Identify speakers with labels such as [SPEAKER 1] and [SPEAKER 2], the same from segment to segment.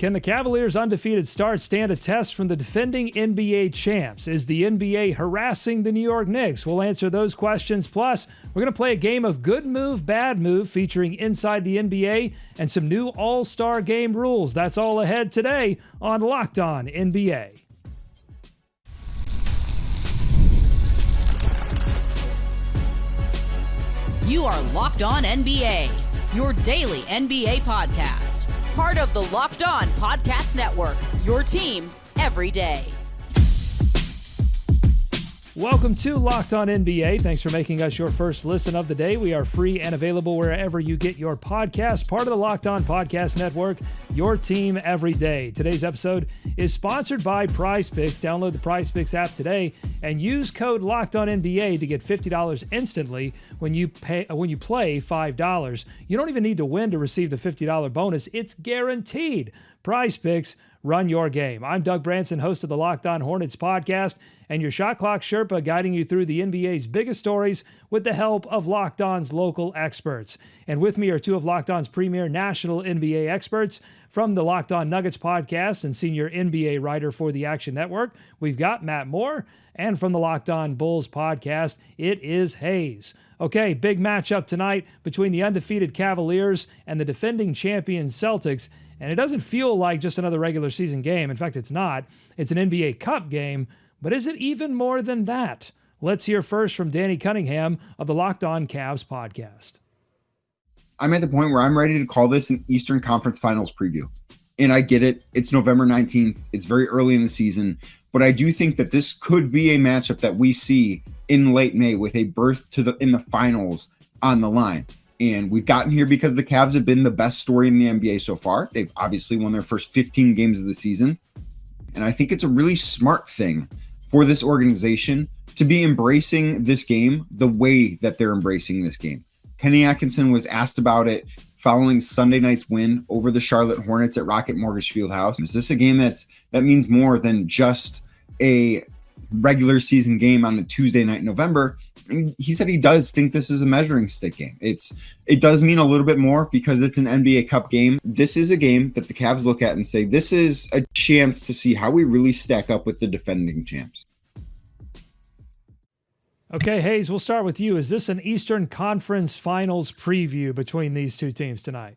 [SPEAKER 1] Can the Cavaliers' undefeated start stand a test from the defending NBA champs? Is the NBA harassing the New York Knicks? We'll answer those questions. Plus, we're going to play a game of good move, bad move featuring Inside the NBA and some new All-Star Game rules. That's all ahead today on Locked On NBA.
[SPEAKER 2] You are Locked On NBA, your daily NBA podcast. Part of the Locked On Podcast Network, your team every day.
[SPEAKER 1] Welcome to Locked On NBA. Thanks for making us your first listen of the day. We are free and available wherever you get your podcast. Part of the Locked On Podcast Network, your team every day. Today's episode is sponsored by Prize Picks. Download the Prize Picks app today and use code Locked On NBA to get $50 instantly when you play $5. You don't even need to win to receive the $50 bonus. It's guaranteed. Prize Picks. Run your game. I'm Doug Branson, host of the Locked On Hornets podcast, and your Shot Clock Sherpa guiding you through the NBA's biggest stories with the help of Locked On's local experts. And with me are two of Locked On's premier national NBA experts from the Locked On Nuggets podcast and senior NBA writer for the Action Network. We've got Matt Moore, and from the Locked On Bulls podcast, it is Hayes. Okay, big matchup tonight between the undefeated Cavaliers and the defending champion Celtics. And it doesn't feel like just another regular season game. In fact, it's not. It's an NBA Cup game. But is it even more than that? Let's hear first from Danny Cunningham of the Locked On Cavs podcast.
[SPEAKER 3] I'm at the point where I'm ready to call this an Eastern Conference Finals preview. And I get it. It's November 19th. It's very early in the season. But I do think that this could be a matchup that we see in late May with a berth in the finals on the line. And we've gotten here because the Cavs have been the best story in the NBA so far. They've obviously won their first 15 games of the season. And I think it's a really smart thing for this organization to be embracing this game the way that they're embracing this game. Kenny Atkinson was asked about it following Sunday night's win over the Charlotte Hornets at Rocket Mortgage Fieldhouse. Is this a game that means more than just a regular season game on a Tuesday night in November? And he said he does think this is a measuring stick game. It does mean a little bit more because it's an NBA Cup game. This is a game that the Cavs look at and say, this is a chance to see how we really stack up with the defending champs.
[SPEAKER 1] Okay, Hayes, we'll start with you. Is this an Eastern Conference Finals preview between these two teams tonight?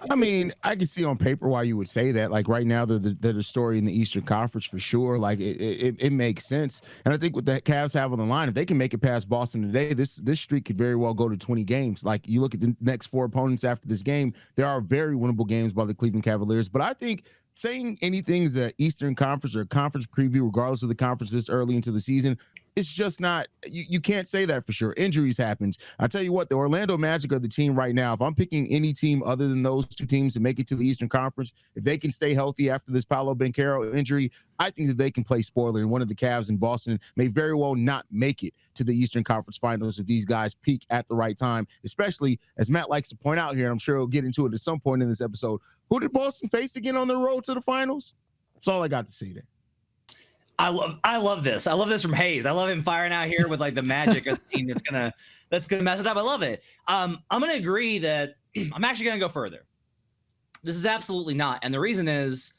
[SPEAKER 4] I mean, I can see on paper why you would say that. Like right now, they're the story in the Eastern Conference for sure. Like it makes sense. And I think what the Cavs have on the line, if they can make it past Boston today, this streak could very well go to 20 games. Like you look at the next four opponents after this game, there are very winnable games by the Cleveland Cavaliers. But I think saying anything is an Eastern Conference or a conference preview, regardless of the conference this early into the season, it's just not, you can't say that for sure. Injuries happens. I tell you what, the Orlando Magic are the team right now. If I'm picking any team other than those two teams to make it to the Eastern Conference, if they can stay healthy after this Paolo Banchero injury, I think that they can play spoiler. And one of the Cavs in Boston may very well not make it to the Eastern Conference Finals if these guys peak at the right time, especially as Matt likes to point out here, and I'm sure he'll get into it at some point in this episode. Who did Boston face again on the road to the finals? That's all I got to say there.
[SPEAKER 5] I love this. I love this from Hayes. I love him firing out here with like the Magic as a team that's gonna mess it up. I love it. I'm gonna agree that I'm actually gonna go further. This is absolutely not, and the reason is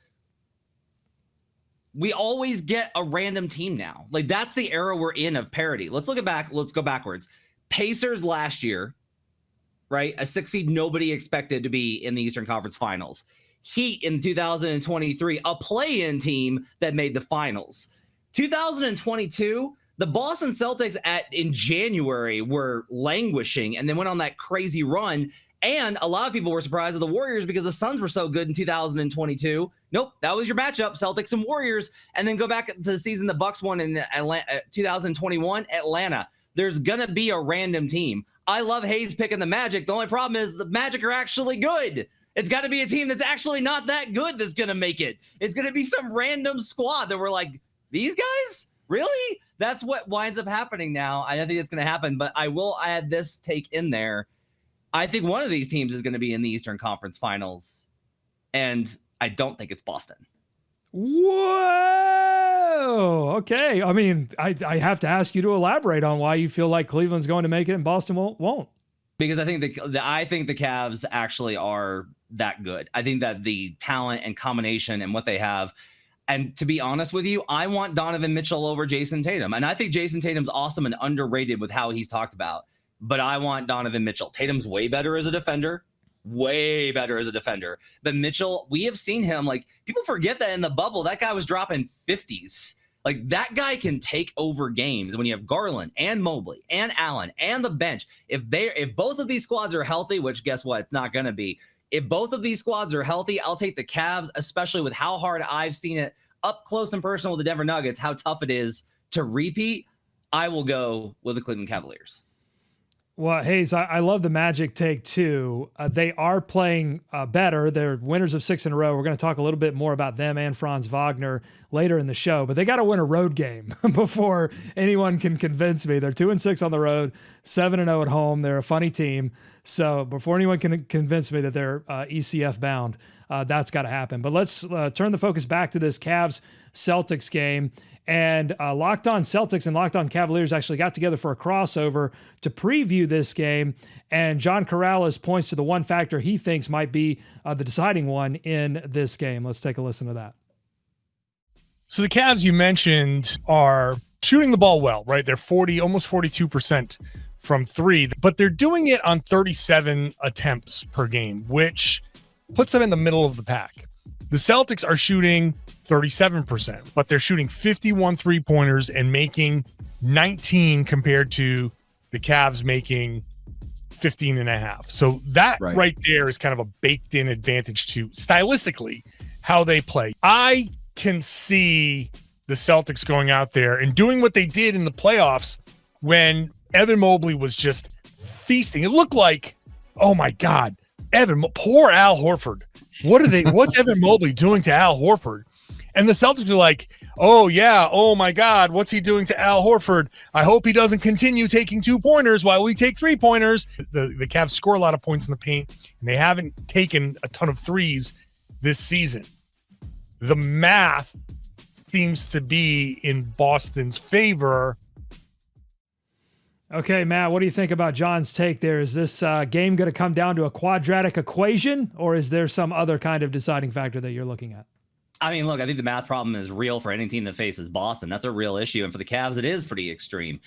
[SPEAKER 5] we always get a random team now. Like that's the era we're in of parity. Let's look back. Let's go backwards. Pacers last year, right? A 6 seed nobody expected to be in the Eastern Conference Finals. Heat in 2023, a play-in team that made the finals. 2022, the Boston Celtics in January were languishing and then went on that crazy run. And a lot of people were surprised at the Warriors because the Suns were so good in 2022. Nope, that was your matchup, Celtics and Warriors. And then go back to the season the Bucks won in 2021, Atlanta. There's going to be a random team. I love Hayes picking the Magic. The only problem is the Magic are actually good. It's got to be a team that's actually not that good that's going to make it. It's going to be some random squad that we're like, these guys? Really? That's what winds up happening now. I think it's going to happen, but I will add this take in there. I think one of these teams is going to be in the Eastern Conference Finals, and I don't think it's Boston.
[SPEAKER 1] Whoa! Okay. I mean, I have to ask you to elaborate on why you feel like Cleveland's going to make it and Boston won't.
[SPEAKER 5] Because I think the Cavs actually are that good. I think that the talent and combination and what they have. And to be honest with you, I want Donovan Mitchell over Jason Tatum. And I think Jason Tatum's awesome and underrated with how he's talked about. But I want Donovan Mitchell. Tatum's way better as a defender. Way better as a defender. But Mitchell, we have seen him, like, people forget that in the bubble, that guy was dropping 50s. Like, that guy can take over games. When you have Garland and Mobley and Allen and the bench, if both of these squads are healthy, which guess what? It's not going to be. If both of these squads are healthy, I'll take the Cavs, especially with how hard I've seen it up close and personal with the Denver Nuggets, how tough it is to repeat. I will go with the Cleveland Cavaliers.
[SPEAKER 1] Well, Hayes, I love the Magic take too. They are playing better. They're winners of 6 in a row. We're going to talk a little bit more about them and Franz Wagner later in the show, but they got to win a road game before anyone can convince me. They're 2-6 on the road, 7-0 at home. They're a funny team. So before anyone can convince me that they're ECF bound, that's got to happen. But let's turn the focus back to this Cavs-Celtics game. And Locked On Celtics and Locked On Cavaliers actually got together for a crossover to preview this game. And John Corrales points to the one factor he thinks might be the deciding one in this game. Let's take a listen to that.
[SPEAKER 6] So the Cavs you mentioned are shooting the ball well, right? They're almost 42% from three, but they're doing it on 37 attempts per game, which puts them in the middle of the pack. The Celtics are shooting 37%, but they're shooting 51 three-pointers and making 19 compared to the Cavs making 15 and a half. So that right there is kind of a baked-in advantage to, stylistically, how they play. I can see the Celtics going out there and doing what they did in the playoffs when Evan Mobley was just feasting. It looked like, oh my God, poor Al Horford. What's Evan Mobley doing to Al Horford? And the Celtics are like, oh yeah, oh my God, what's he doing to Al Horford? I hope he doesn't continue taking 2-pointers while we take 3-pointers. The Cavs score a lot of points in the paint, and they haven't taken a ton of threes this season. The math seems to be in Boston's favor.
[SPEAKER 1] Okay, Matt, what do you think about John's take there? Is this game going to come down to a quadratic equation, or is there some other kind of deciding factor that you're looking at?
[SPEAKER 5] I mean, look, I think the math problem is real for any team that faces Boston. That's a real issue. And for the Cavs, it is pretty extreme.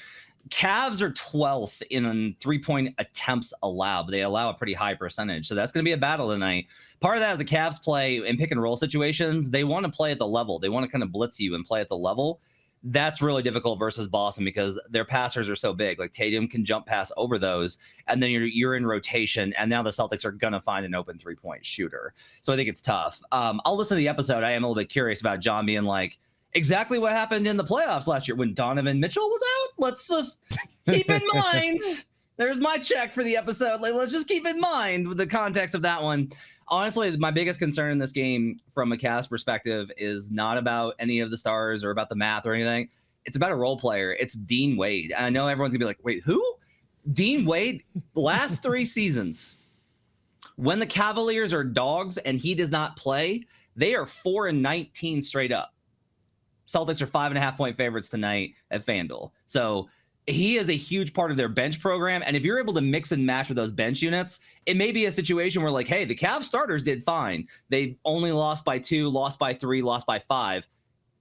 [SPEAKER 5] Cavs are 12th in 3-point attempts allowed, but they allow a pretty high percentage. So that's going to be a battle tonight. Part of that is the Cavs play in pick and roll situations. They want to play at the level. They want to kind of blitz you and play at the level. That's really difficult versus Boston because their passers are so big. Like Tatum can jump pass over those, and then you're in rotation, and now the Celtics are going to find an open 3-point shooter. So I think it's tough. I'll listen to the episode. I am a little bit curious about John being like, exactly what happened in the playoffs last year when Donovan Mitchell was out. Let's just keep in mind. There's my check for the episode. Like, let's just keep in mind the context of that one. Honestly, my biggest concern in this game from a Cavs perspective is not about any of the stars or about the math or anything. It's about a role player. It's Dean Wade. And I know everyone's going to be like, wait, who? Dean Wade, last 3 seasons, when the Cavaliers are dogs and he does not play, they are 4-19 straight up. Celtics are 5.5-point favorites tonight at FanDuel. So he is a huge part of their bench program. And if you're able to mix and match with those bench units, it may be a situation where, like, hey, the Cavs starters did fine. They only lost by 2, lost by 3, lost by 5.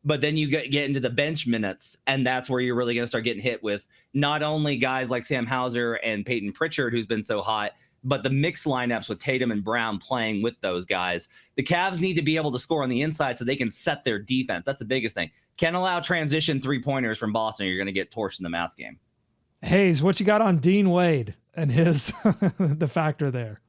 [SPEAKER 5] But then you get into the bench minutes, and that's where you're really going to start getting hit with not only guys like Sam Hauser and Peyton Pritchard, who's been so hot, but the mixed lineups with Tatum and Brown playing with those guys. The Cavs need to be able to score on the inside so they can set their defense. That's the biggest thing. Can't allow transition 3-pointers from Boston, or you're going to get torched in the math game.
[SPEAKER 1] Hayes, what you got on Dean Wade and his the factor there?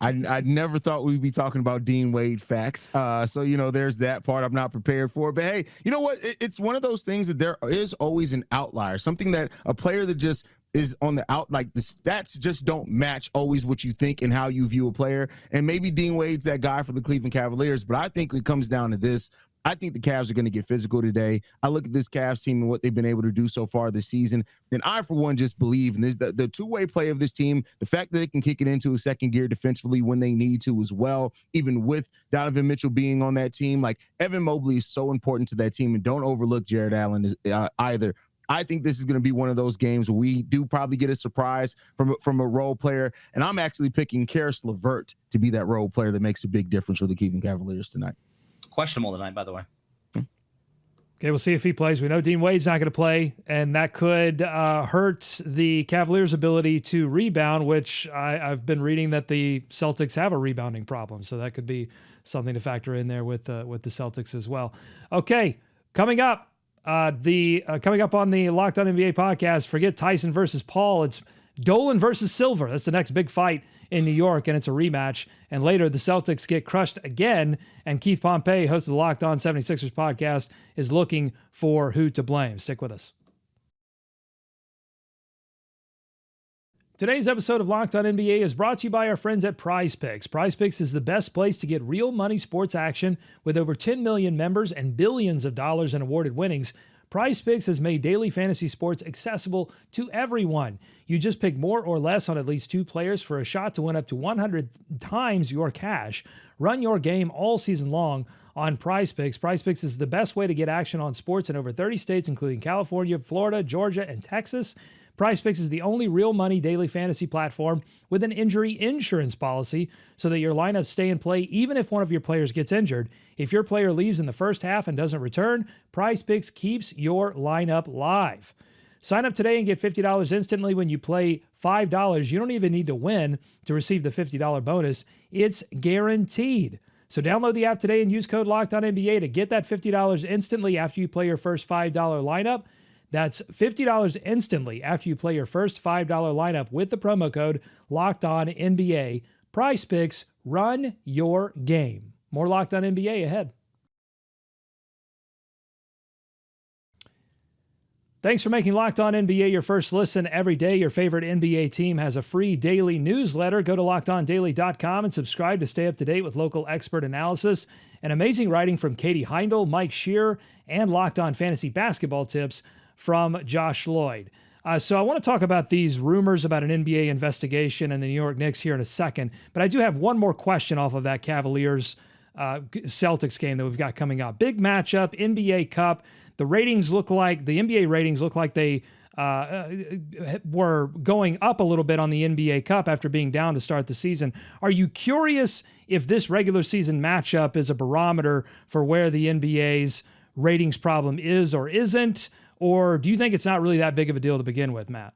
[SPEAKER 4] I never thought we'd be talking about Dean Wade facts. So, there's that part I'm not prepared for. But, hey, you know what? It's one of those things that there is always an outlier, something that a player that just is on the out, like the stats just don't match always what you think and how you view a player. And maybe Dean Wade's that guy for the Cleveland Cavaliers, but I think it comes down to this. I think the Cavs are going to get physical today. I look at this Cavs team and what they've been able to do so far this season, and I, for one, just believe in this, the two-way play of this team, the fact that they can kick it into a second gear defensively when they need to as well, even with Donovan Mitchell being on that team. Like, Evan Mobley is so important to that team, and don't overlook Jared Allen either. I think this is going to be one of those games where we do probably get a surprise from a role player. And I'm actually picking Karis LeVert to be that role player that makes a big difference for the Cleveland Cavaliers tonight.
[SPEAKER 5] Questionable tonight, by the way.
[SPEAKER 1] Okay, we'll see if he plays. We know Dean Wade's not going to play, and that could hurt the Cavaliers' ability to rebound, which I've been reading that the Celtics have a rebounding problem. So that could be something to factor in there with the Celtics as well. Okay, coming up. Coming up on the Locked On NBA podcast, forget Tyson versus Paul. It's Dolan versus Silver. That's the next big fight in New York, and it's a rematch. And later, the Celtics get crushed again, and Keith Pompey, host of the Locked On 76ers podcast, is looking for who to blame. Stick with us. Today's episode of Locked On NBA is brought to you by our friends at PrizePicks. PrizePicks is the best place to get real money sports action with over 10 million members and billions of dollars in awarded winnings. PrizePicks has made daily fantasy sports accessible to everyone. You just pick more or less on at least 2 players for a shot to win up to 100 times your cash. Run your game all season long on PrizePicks. PrizePicks is the best way to get action on sports in over 30 states, including California, Florida, Georgia, and Texas. PrizePicks is the only real money daily fantasy platform with an injury insurance policy so that your lineups stay in play even if one of your players gets injured. If your player leaves in the first half and doesn't return, PrizePicks keeps your lineup live. Sign up today and get $50 instantly when you play $5. You don't even need to win to receive the $50 bonus. It's guaranteed. So download the app today and use code LOCKEDONNBA to get that $50 instantly after you play your first $5 lineup. That's $50 instantly after you play your first $5 lineup with the promo code LOCKEDONNBA. PrizePicks, run your game. More Locked On NBA ahead. Thanks for making Locked On NBA your first listen every day. Your favorite NBA team has a free daily newsletter. Go to LockedOnDaily.com and subscribe to stay up to date with local expert analysis and amazing writing from Katie Heindel, Mike Shearer, and Locked On Fantasy Basketball tips from Josh Lloyd. So I want to talk about these rumors about an NBA investigation and the New York Knicks here in a second, but I do have one more question off of that Cavaliers Celtics game that we've got coming up. Big matchup, NBA Cup. The NBA ratings look like they were going up a little bit on the NBA Cup after being down to start the season. Are you curious if this regular season matchup is a barometer for where the NBA's ratings problem is or isn't? Or do you think it's not really that big of a deal to begin with, Matt?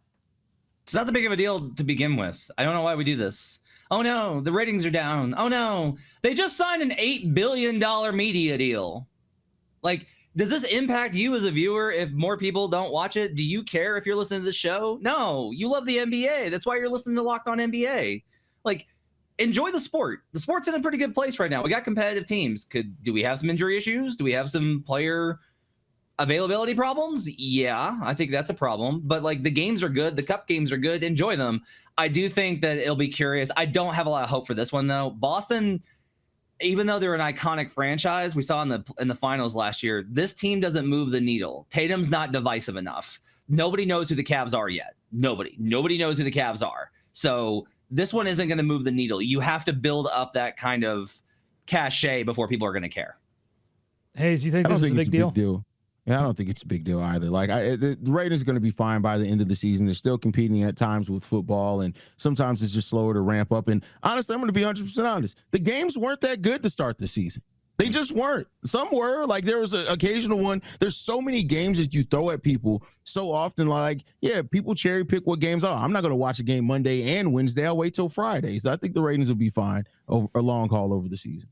[SPEAKER 5] It's not that big of a deal to begin with. I don't know why we do this. Oh no, the ratings are down. Oh no, they just signed an $8 billion media deal. Like, does this impact you as a viewer if more people don't watch it? Do you care if you're listening to the show? No, you love the NBA. That's why you're listening to Locked On NBA. Like, enjoy the sport. The sport's in a pretty good place right now. We got competitive teams. Do we have some injury issues? Do we have some player availability problems? Yeah, I think that's a problem. But like, the games are good. The cup games are good. Enjoy them. I do think that it'll be curious. I don't have a lot of hope for this one though. Boston, even though they're an iconic franchise, we saw in the finals last year, this team doesn't move the needle. Tatum's not divisive enough. Nobody knows who the Cavs are yet. Nobody knows who the Cavs are. So this one isn't going to move the needle. You have to build up that kind of cachet before people are going to care.
[SPEAKER 1] Hey, do you think this is a big deal?
[SPEAKER 4] Yeah, I don't think it's a big deal either. Like, the Raiders are going to be fine by the end of the season. They're still competing at times with football, and sometimes it's just slower to ramp up. And honestly, I'm going to be 100% honest. The games weren't that good to start the season. They just weren't. Some were. Like, there was an occasional one. There's so many games that you throw at people so often. Like, yeah, people cherry pick what games are. I'm not going to watch a game Monday and Wednesday. I'll wait till Friday. So I think the ratings will be fine over a long haul over the season.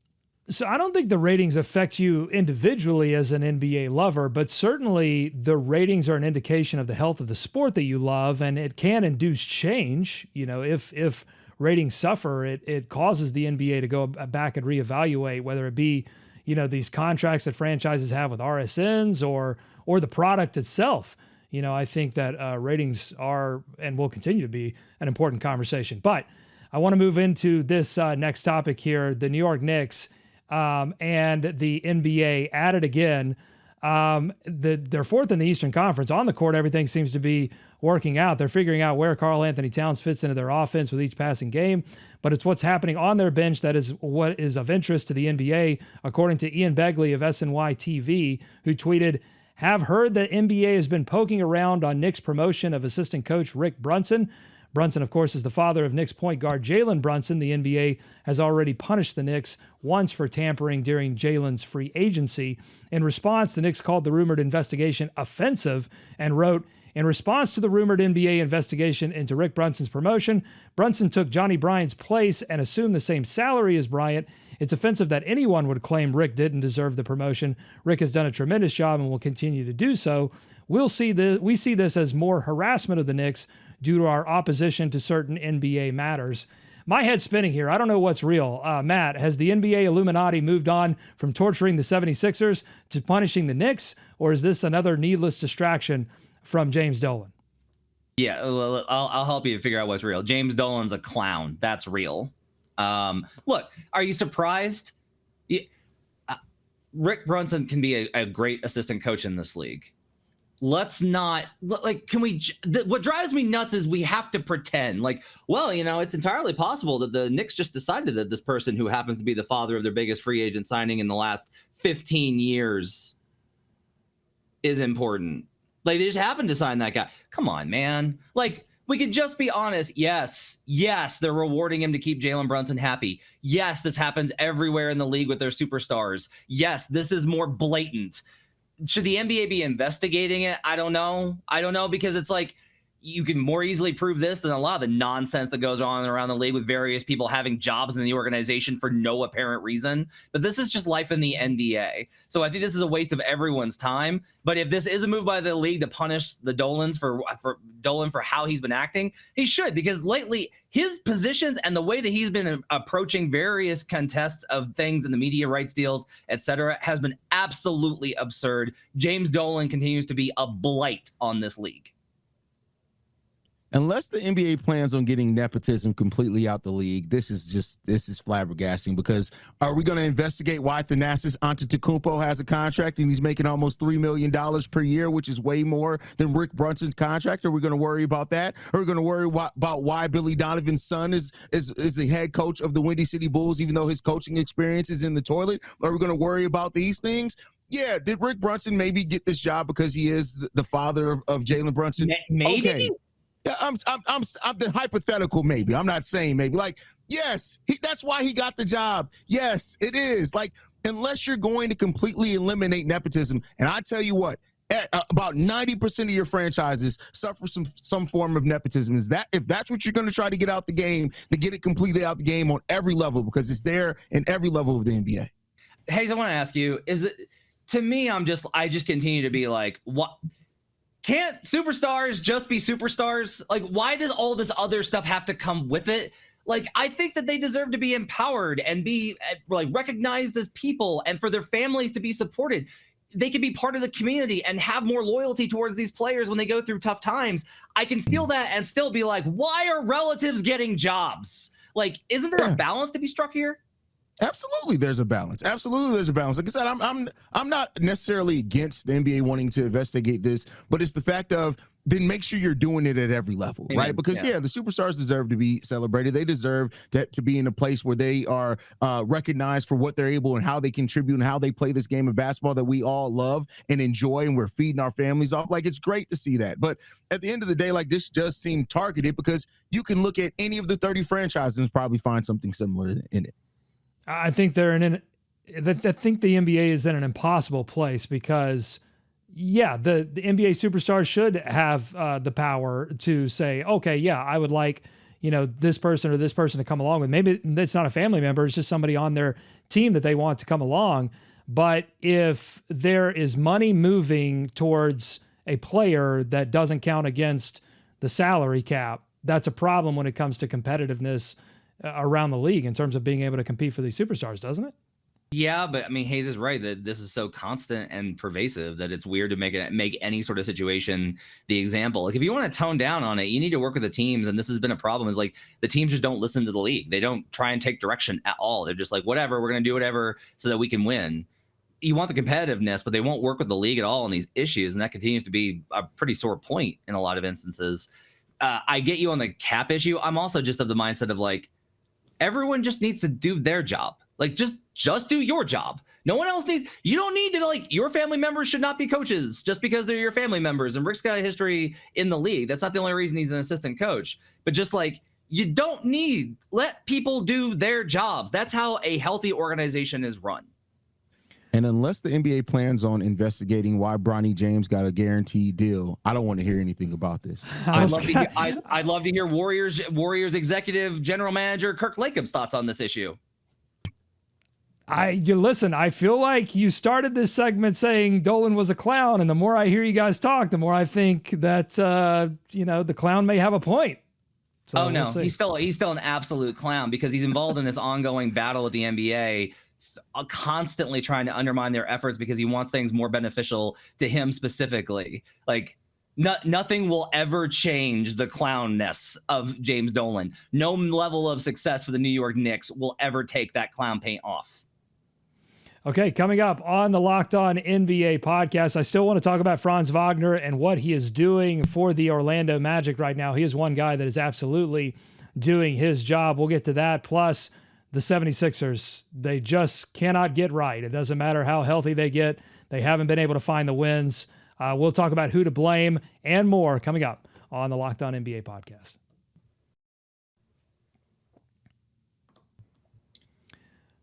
[SPEAKER 1] So I don't think the ratings affect you individually as an NBA lover, but certainly the ratings are an indication of the health of the sport that you love, and it can induce change. You know, if ratings suffer, it causes the NBA to go back and reevaluate, whether it be, you know, these contracts that franchises have with RSNs or the product itself. You know, I think that ratings are and will continue to be an important conversation. But I want to move into this next topic here, the New York Knicks. And the NBA at it again. They're fourth in the Eastern Conference. On the court, everything seems to be working out. They're figuring out where Karl Anthony Towns fits into their offense with each passing game, but it's what's happening on their bench that is what is of interest to the NBA, according to Ian Begley of SNY TV, who tweeted, have heard that NBA has been poking around on Knicks' promotion of assistant coach Rick Brunson. Brunson, of course, is the father of Knicks point guard Jalen Brunson. The NBA has already punished the Knicks once for tampering during Jalen's free agency. In response, the Knicks called the rumored investigation offensive and wrote, "In response to the rumored NBA investigation into Rick Brunson's promotion, Brunson took Johnny Bryant's place and assumed the same salary as Bryant. It's offensive that anyone would claim Rick didn't deserve the promotion. Rick has done a tremendous job and will continue to do so. We see this as more harassment of the Knicks due to our opposition to certain NBA matters." My head's spinning here. I don't know what's real. Matt, has the NBA Illuminati moved on from torturing the 76ers to punishing the Knicks, or is this another needless distraction from James Dolan?
[SPEAKER 5] Yeah, I'll help you figure out what's real. James Dolan's a clown. That's real. Look, are you surprised? Rick Brunson can be a great assistant coach in this league. Let's not what drives me nuts is we have to pretend like, well, it's entirely possible that the Knicks just decided that this person who happens to be the father of their biggest free agent signing in the last 15 years is important. Like, they just happened to sign that guy. Come on, man. Like, we could just be honest. Yes, they're rewarding him to keep Jalen Brunson happy. Yes, this happens everywhere in the league with their superstars. Yes, this is more blatant. Should the NBA be investigating it? I don't know because it's like you can more easily prove this than a lot of the nonsense that goes on around the league with various people having jobs in the organization for no apparent reason. But this is just life in the NBA. So I think this is a waste of everyone's time. But if this is a move by the league to punish the Dolans for Dolan for how he's been acting, he should, because lately his positions and the way that he's been approaching various contests of things in the media rights deals, etc., has been absolutely absurd. James Dolan continues to be a blight on this league.
[SPEAKER 4] Unless the NBA plans on getting nepotism completely out the league, this is flabbergasting, because are we going to investigate why Thanasis Antetokounmpo has a contract and he's making almost $3 million per year, which is way more than Rick Brunson's contract? Are we going to worry about that? Are we going to worry about why Billy Donovan's son is the head coach of the Windy City Bulls, even though his coaching experience is in the toilet? Are we going to worry about these things? Yeah, did Rick Brunson maybe get this job because he is the father of Jalen Brunson?
[SPEAKER 5] Maybe.
[SPEAKER 4] Okay. I'm the hypothetical maybe. I'm not saying maybe. Like, yes, that's why he got the job. Yes, it is. Like, unless you're going to completely eliminate nepotism, and I tell you what, about 90% of your franchises suffer some form of nepotism. If that's what you're going to try to get out the game, then get it completely out the game on every level, because it's there in every level of the NBA.
[SPEAKER 5] Hayes, I want to ask you, to me, I just continue to be like, what? Can't superstars just be superstars? Like, why does all this other stuff have to come with it? Like, I think that they deserve to be empowered and be like recognized as people, and for their families to be supported. They can be part of the community and have more loyalty towards these players when they go through tough times. I can feel that and still be like, why are relatives getting jobs? Like, isn't there a balance to be struck here?
[SPEAKER 4] Absolutely, there's a balance. Absolutely, there's a balance. Like I said, I'm not necessarily against the NBA wanting to investigate this, but it's the fact of, then make sure you're doing it at every level, right? Because the superstars deserve to be celebrated. They deserve to be in a place where they are recognized for what they're able and how they contribute and how they play this game of basketball that we all love and enjoy, and we're feeding our families off. Like, it's great to see that. But at the end of the day, like, this does seem targeted, because you can look at any of the 30 franchises and probably find something similar in it.
[SPEAKER 1] I think I think the NBA is in an impossible place, because, yeah, the NBA superstars should have the power to say, okay, yeah, I would like, this person or this person to come along with. Maybe it's not a family member, it's just somebody on their team that they want to come along. But if there is money moving towards a player that doesn't count against the salary cap, that's a problem when it comes to competitiveness around the league in terms of being able to compete for these superstars, doesn't it?
[SPEAKER 5] Yeah, but I mean, Hayes is right that this is so constant and pervasive that it's weird to make any sort of situation the example. Like, if you want to tone down on it, you need to work with the teams. And this has been a problem, is like the teams just don't listen to the league. They don't try and take direction at all. They're just like, whatever, we're going to do whatever so that we can win. You want the competitiveness, but they won't work with the league at all on these issues. And that continues to be a pretty sore point in a lot of instances. I get you on the cap issue. I'm also just of the mindset of like, everyone just needs to do their job. Like, just do your job. No one else needs. You don't need to, like, your family members should not be coaches just because they're your family members. And Rick's got a history in the league. That's not the only reason he's an assistant coach. But just like, you don't need, let people do their jobs. That's how a healthy organization is run.
[SPEAKER 4] And unless the NBA plans on investigating why Bronny James got a guaranteed deal, I don't want to hear anything about this.
[SPEAKER 5] I'd love to hear Warriors executive general manager Kirk Lakeb's thoughts on this issue.
[SPEAKER 1] Listen, I feel like you started this segment saying Dolan was a clown, and the more I hear you guys talk, the more I think that the clown may have a point. So
[SPEAKER 5] oh no, he's still an absolute clown because he's involved in this ongoing battle with the NBA, constantly trying to undermine their efforts because he wants things more beneficial to him specifically. Like, nothing will ever change the clownness of James Dolan. No level of success for the New York Knicks will ever take that clown paint off.
[SPEAKER 1] Okay, coming up on the Locked On NBA podcast, I still want to talk about Franz Wagner and what he is doing for the Orlando Magic right now. He is one guy that is absolutely doing his job. We'll get to that. Plus, the 76ers, they just cannot get right. It doesn't matter how healthy they get. They haven't been able to find the wins. We'll talk about who to blame and more coming up on the Locked On NBA podcast.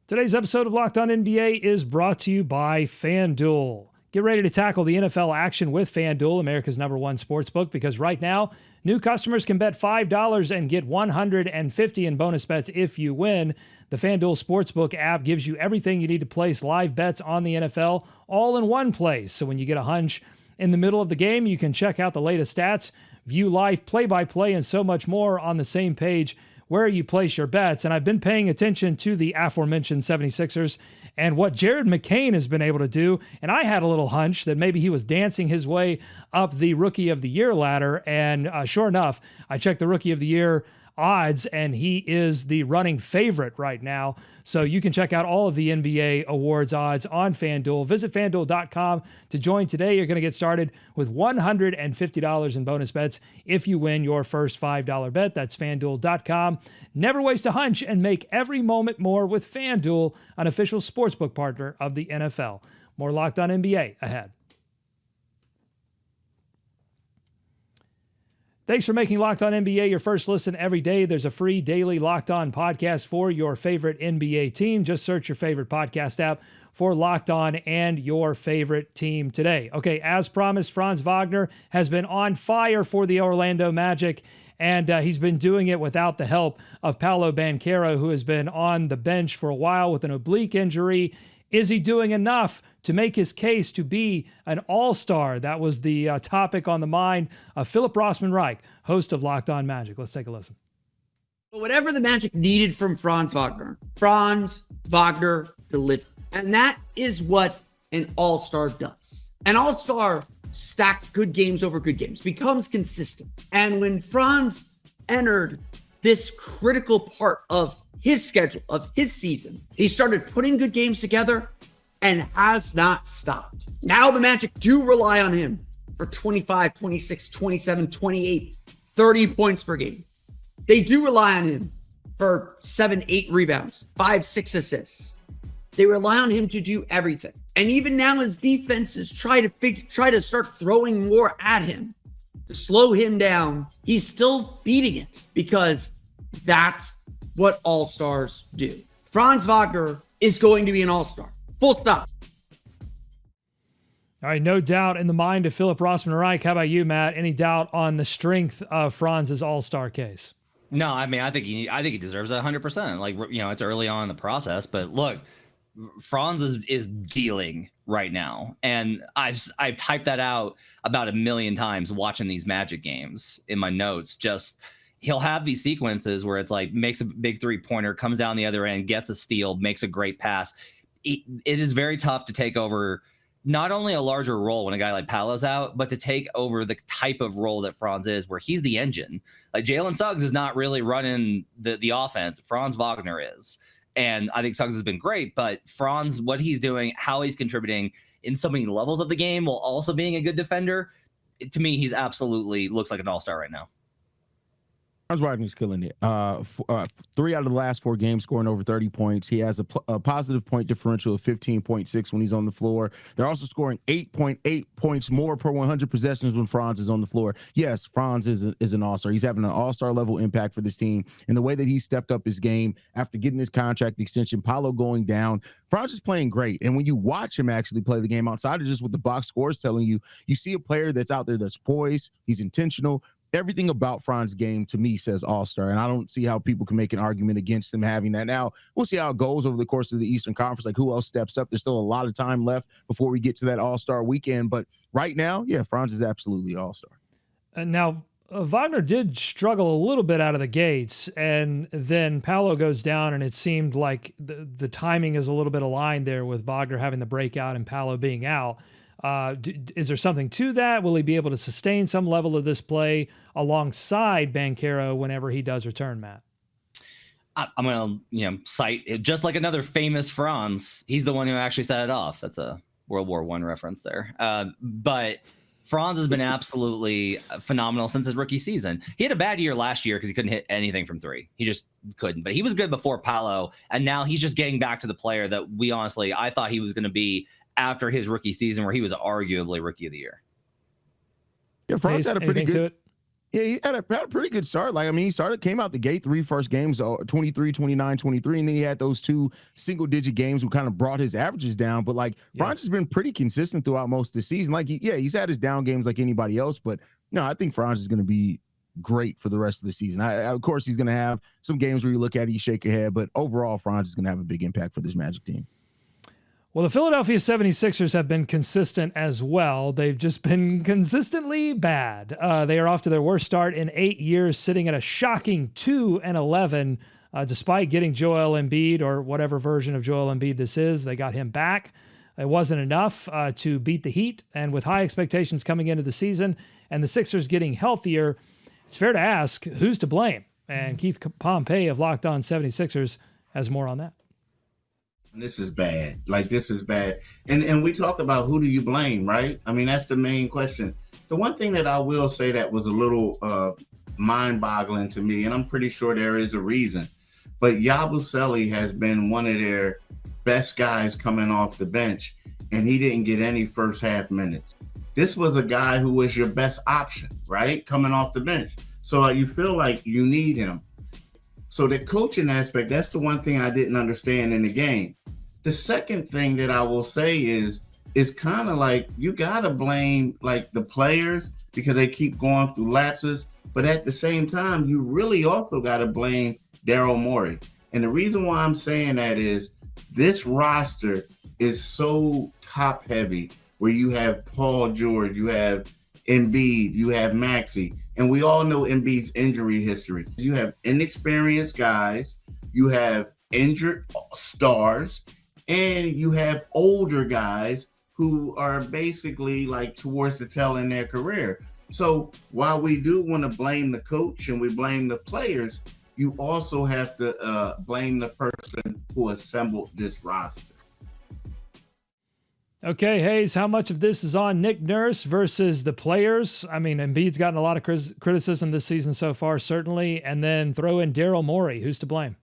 [SPEAKER 1] Today's episode of Locked On NBA is brought to you by FanDuel. Get ready to tackle the NFL action with FanDuel, America's #1 sportsbook, because right now, new customers can bet $5 and get $150 in bonus bets if you win. The FanDuel Sportsbook app gives you everything you need to place live bets on the NFL all in one place. So when you get a hunch in the middle of the game, you can check out the latest stats, view live play-by-play, and so much more on the same page where you place your bets. And I've been paying attention to the aforementioned 76ers and what Jared McCain has been able to do. And I had a little hunch that maybe he was dancing his way up the Rookie of the Year ladder. And sure enough, I checked the Rookie of the Year odds, and he is the running favorite right now. So you can check out all of the NBA awards odds on FanDuel. Visit FanDuel.com to join today. You're going to get started with $150 in bonus bets if you win your first $5 bet. That's FanDuel.com. Never waste a hunch and make every moment more with FanDuel, an official sportsbook partner of the NFL. More Locked On NBA ahead. Thanks for making Locked On NBA your first listen every day. There's a free daily Locked On podcast for your favorite NBA team. Just search your favorite podcast app for Locked On and your favorite team today. Okay, as promised, Franz Wagner has been on fire for the Orlando Magic, and he's been doing it without the help of Paolo Banchero, who has been on the bench for a while with an oblique injury. Is he doing enough to make his case to be an all-star? That was the topic on the mind of Philip Rossman-Reich, host of Locked On Magic. Let's take a listen.
[SPEAKER 7] Whatever the Magic needed from Franz Wagner delivered. And that is what an all-star does. An all-star stacks good games over good games, becomes consistent. And when Franz entered this critical part of his schedule, of his season, he started putting good games together and has not stopped. Now the Magic do rely on him for 25, 26, 27, 28, 30 points per game. They do rely on him for 7, 8 rebounds, 5, 6 assists. They rely on him to do everything. And even now as defenses try to start throwing more at him to slow him down, he's still beating it because that's what all-stars do. Franz Wagner is going to be an all-star. Full stop.
[SPEAKER 1] All right, no doubt in the mind of Philip Rossman-Reich. How about you, Matt? Any doubt on the strength of Franz's all-star case?
[SPEAKER 5] No, I mean, I think he deserves it 100%. Like, it's early on in the process, but look, Franz is dealing right now, and I've typed that out about 1 million times watching these Magic games in my notes. Just he'll have these sequences where it's like makes a big 3-pointer, comes down the other end, gets a steal, makes a great pass. It is very tough to take over not only a larger role when a guy like Paolo's out, but to take over the type of role that Franz is, where he's the engine. Like Jalen Suggs is not really running the offense. Franz Wagner is. And I think Suggs has been great, but Franz, what he's doing, how he's contributing in so many levels of the game while also being a good defender, to me, he's absolutely looks like an all-star right now.
[SPEAKER 4] Franz Wagner's killing it. 3 out of the last 4 games scoring over 30 points. He has a positive point differential of 15.6 when he's on the floor. They're also scoring 8.8 points more per 100 possessions when Franz is on the floor. Yes, Franz is an all-star. He's having an all-star level impact for this team. And the way that he stepped up his game after getting his contract extension, Paolo going down, Franz is playing great. And when you watch him actually play the game outside of just what the box score is telling you, you see a player that's out there that's poised, he's intentional. Everything about Franz's game to me says all-star, and I don't see how people can make an argument against them having that. Now, we'll see how it goes over the course of the Eastern Conference, like who else steps up. There's still a lot of time left before we get to that all-star weekend, but right now, yeah, Franz is absolutely all-star.
[SPEAKER 1] Now, Wagner did struggle a little bit out of the gates, and then Paolo goes down, and it seemed like the timing is a little bit aligned there with Wagner having the breakout and Paolo being out. Is there something to that? Will he be able to sustain some level of this play alongside Banchero whenever he does return, Matt?
[SPEAKER 5] I'm going to cite it just like another famous Franz. He's the one who actually set it off. That's a World War I reference there. But Franz has been absolutely phenomenal since his rookie season. He had a bad year last year because he couldn't hit anything from 3. He just couldn't. But he was good before Paolo, and now he's just getting back to the player that I thought he was going to be after his rookie season, where he was arguably rookie of the year.
[SPEAKER 4] Yeah, Franz had a pretty good. Yeah, he had a pretty good start. Like, I mean, came out the gate 3 first games, 23, 29, 23, and then he had those 2 single-digit games who kind of brought his averages down. But, like, Franz has been pretty consistent throughout most of the season. Like, he's had his down games like anybody else, but, no, I think Franz is going to be great for the rest of the season. Of course, he's going to have some games where you look at it, you shake your head, but overall, Franz is going to have a big impact for this Magic team.
[SPEAKER 1] Well, the Philadelphia 76ers have been consistent as well. They've just been consistently bad. They are off to their worst start in 8 years, sitting at a shocking 2-11, despite getting Joel Embiid, or whatever version of Joel Embiid this is. They got him back. It wasn't enough to beat the Heat, and with high expectations coming into the season and the Sixers getting healthier, it's fair to ask, who's to blame? And Keith Pompey of Locked On 76ers has more on that.
[SPEAKER 8] This is bad. Like, this is bad. And we talk about who do you blame, right? I mean, that's the main question. The one thing that I will say that was a little mind-boggling to me, and I'm pretty sure there is a reason, but Yabusele has been one of their best guys coming off the bench, and he didn't get any first half minutes. This was a guy who was your best option, right? Coming off the bench. So you feel like you need him. So the coaching aspect, that's the one thing I didn't understand in the game. The second thing that I will say is kind of like you got to blame like the players because they keep going through lapses. But at the same time, you really also got to blame Daryl Morey. And the reason why I'm saying that is this roster is so top heavy where you have Paul George, you have Embiid, you have Maxey. And we all know Embiid's injury history. You have inexperienced guys, you have injured stars, and you have older guys who are basically like towards the tail end of their career. So while we do want to blame the coach and we blame the players, you also have to blame the person who assembled this roster.
[SPEAKER 1] Okay, Hayes, how much of this is on Nick Nurse versus the players? I mean, Embiid's gotten a lot of criticism this season so far, certainly, and then throw in Daryl Morey. Who's to blame?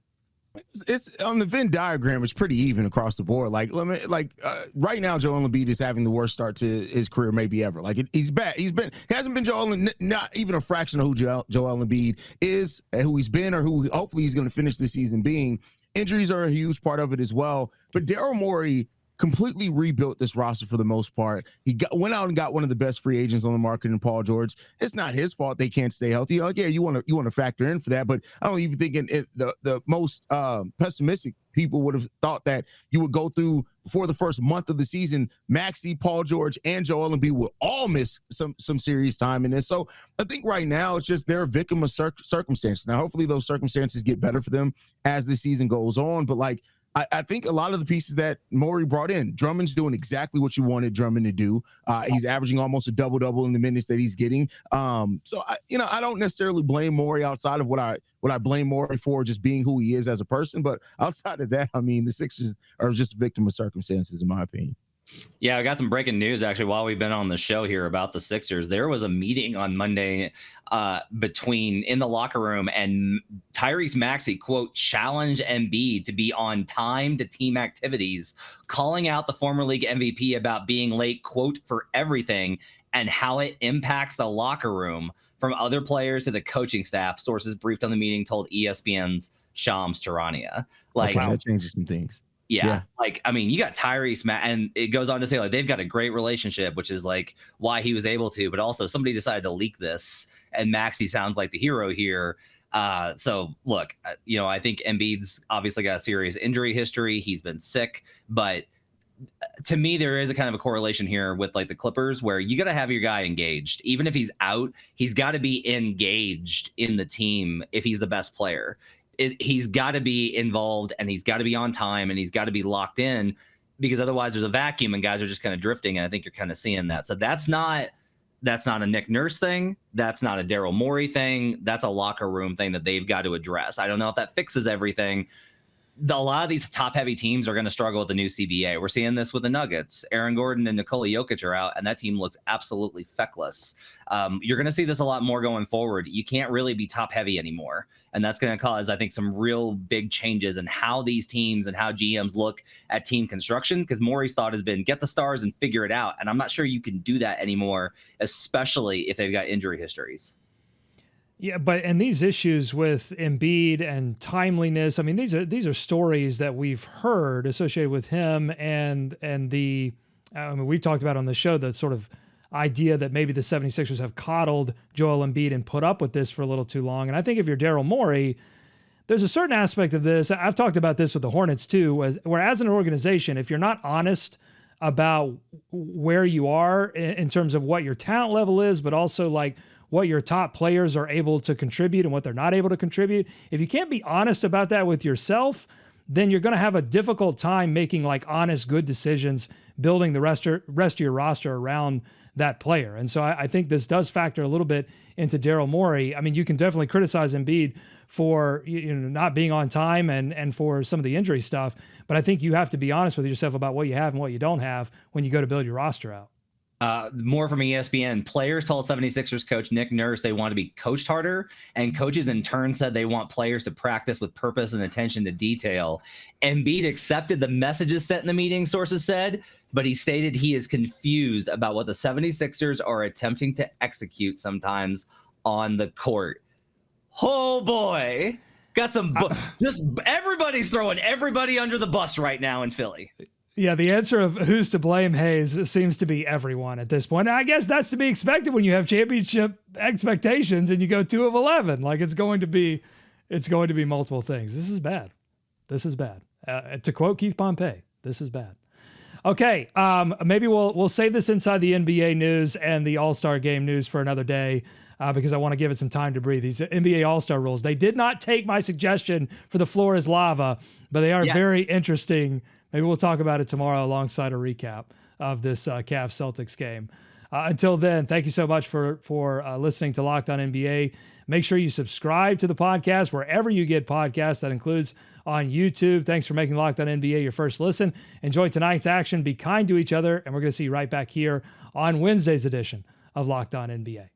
[SPEAKER 4] It's on the Venn diagram. It's pretty even across the board. Right now, Joel Embiid is having the worst start to his career maybe ever. Like he's bad. He hasn't been not even a fraction of who Joel Embiid is, who he's been, or who hopefully he's going to finish the season being. Injuries are a huge part of it as well. But Daryl Morey completely rebuilt this roster for the most part. He went out and got one of the best free agents on the market in Paul George. It's not his fault they can't stay healthy. Like, yeah, you want to factor in for that, but I don't even think the most pessimistic people would have thought that you would go through before the first month of the season. Maxey, Paul George, and Joel Embiid will all miss some serious time in this. So I think right now it's just they're a victim of circumstances. Now, hopefully those circumstances get better for them as the season goes on. But like, I think a lot of the pieces that Morey brought in, Drummond's doing exactly what you wanted Drummond to do. He's averaging almost a double-double in the minutes that he's getting. So I don't necessarily blame Morey outside of what I blame Morey for just being who he is as a person. But outside of that, I mean, the Sixers are just a victim of circumstances, in my opinion.
[SPEAKER 5] Yeah, I got some breaking news actually while we've been on the show here about the Sixers. There was a meeting on Monday in the locker room, and Tyrese Maxey, quote, challenged Embiid to be on time to team activities, calling out the former league MVP about being late, quote, for everything and how it impacts the locker room from other players to the coaching staff. Sources briefed on the meeting told ESPN's Shams Charania. Like,
[SPEAKER 4] okay, that changes some things.
[SPEAKER 5] Yeah. Like, I mean, you got Tyrese, and it goes on to say, like, they've got a great relationship, which is like why he was able to, but also somebody decided to leak this, and Maxey sounds like the hero here. So look, I think Embiid's obviously got a serious injury history. He's been sick, but to me, there is a kind of a correlation here with like the Clippers, where you got to have your guy engaged. Even if he's out, he's got to be engaged in the team if he's the best player. He's got to be involved, and he's got to be on time, and he's got to be locked in, because otherwise there's a vacuum and guys are just kind of drifting. And I think you're kind of seeing that. So that's not a Nick Nurse thing. That's not a Daryl Morey thing. That's a locker room thing that they've got to address. I don't know if that fixes everything. A lot of these top-heavy teams are going to struggle with the new CBA. We're seeing this with the Nuggets. Aaron Gordon and Nikola Jokic are out, and that team looks absolutely feckless. You're going to see this a lot more going forward. You can't really be top-heavy anymore, and that's going to cause, I think, some real big changes in how these teams and how GMs look at team construction, because Morey's thought has been get the stars and figure it out, and I'm not sure you can do that anymore, especially if they've got injury histories.
[SPEAKER 1] Yeah, and these issues with Embiid and timeliness, I mean, these are stories that we've heard associated with him and we've talked about on the show, the sort of idea that maybe the 76ers have coddled Joel Embiid and put up with this for a little too long. And I think if you're Daryl Morey, there's a certain aspect of this. I've talked about this with the Hornets too, where as an organization, if you're not honest about where you are in terms of what your talent level is, but also like what your top players are able to contribute and what they're not able to contribute. If you can't be honest about that with yourself, then you're going to have a difficult time making like honest, good decisions, building the rest of your roster around that player. And so I think this does factor a little bit into Daryl Morey. I mean, you can definitely criticize Embiid for not being on time and for some of the injury stuff, but I think you have to be honest with yourself about what you have and what you don't have when you go to build your roster out.
[SPEAKER 5] More from ESPN. Players told 76ers coach Nick Nurse they want to be coached harder, and coaches in turn said they want players to practice with purpose and attention to detail. Embiid accepted the messages sent in the meeting, sources said, but he stated he is confused about what the 76ers are attempting to execute sometimes on the court. Oh boy. Got some, just everybody's throwing everybody under the bus right now in Philly.
[SPEAKER 1] Yeah, the answer of who's to blame, Hayes, seems to be everyone at this point. And I guess that's to be expected when you have championship expectations and you go 2 of 11. Like it's going to be multiple things. This is bad. This is bad. To quote Keith Pompey, this is bad. Okay, maybe we'll save this inside the NBA news and the All-Star game news for another day because I want to give it some time to breathe. These NBA All-Star rules, they did not take my suggestion for the floor is lava, but they are very interesting. Maybe we'll talk about it tomorrow alongside a recap of this Cavs-Celtics game. Until then, thank you so much for listening to Locked On NBA. Make sure you subscribe to the podcast wherever you get podcasts. That includes on YouTube. Thanks for making Locked On NBA your first listen. Enjoy tonight's action. Be kind to each other, and we're going to see you right back here on Wednesday's edition of Locked On NBA.